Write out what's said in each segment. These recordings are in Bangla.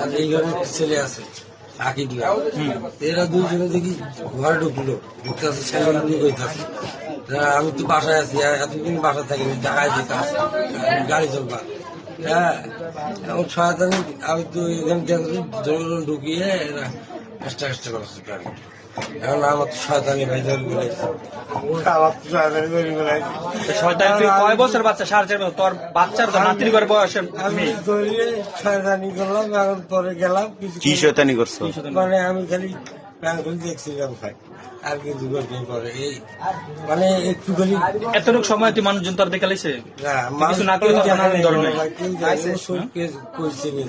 আর এই ঘরে একটা ছেলে আছে আকিব না, এরা দুইজনে দেখি ঘরে ঢুকলো, ঢুকতে আছে ছেলে নিয়ে কইতাছে আমি তো বাসায় আছি, এতদিন বাসায় থাকিনি, ঢাকায় যেতে আসি গাড়ি চলবা। হ্যাঁ, এখন শয়তানি আমি তো এখানে দেখছি ধরে ঢুকিয়ে এরা চেষ্টা করছে গাড়ি। এখন আমার তো শয়তানি ভাই ধরে ফেলেছে, আমার তো শয়তানি ধরে ফেলেছে। শয়তানি তুই কয় বছর বাচ্চা? 4.5 বছর। তোর বাচ্চার তো নাতির ঘরে বয়সের আমি মেয়ে। ধরে শয়তানি করলাম, এখন পরে গেলাম কিছু কি শয়তানি করছো? মানে আমি খালি প্যান করে দেখছিলাম ভাই, আর কিছু করতে পরে এই মানে একটু খালি এতটুকু সময় তুই মানুষজন তোর দেখে লাইছে? না, কিছু না করলে তো কেউ থানার ধরে নাই। কেউ জানে না, সব কেস করছে নি।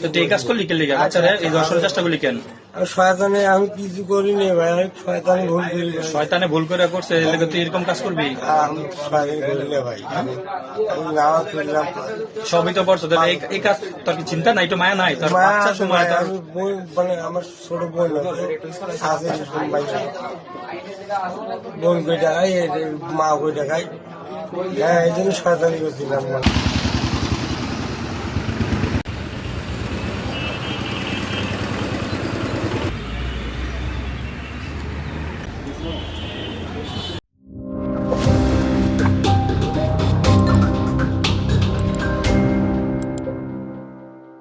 তো তুই এই কাজ করলি কে লিগা? বাচ্চারা এই ধর্ষণের চেষ্টা করলি কেন? আর শয়তানে আমি কিছু করিনি ভাই, আমি শয়তানি ভুল করি ভাই। শয়তানে ভুল করে করছে, এর লেগে তুই এরকম কাজ করবি? আমি শয়তানি করি না ভাই, আমি নামাজ পড়লাম। সবই তো করছো, তাহলে এই কাজ তোর কি চিন্তা নাই, তো মায়া নাই তোর? মা বাচ্চার আছে সময় ভাই, তোর আমি বোন মানে আমার ছোট বোন আছে ভাই, বোন কই টাকাই মা কই টাকাই, হ্যাঁ এই জন্য শয়তানি করছিলাম।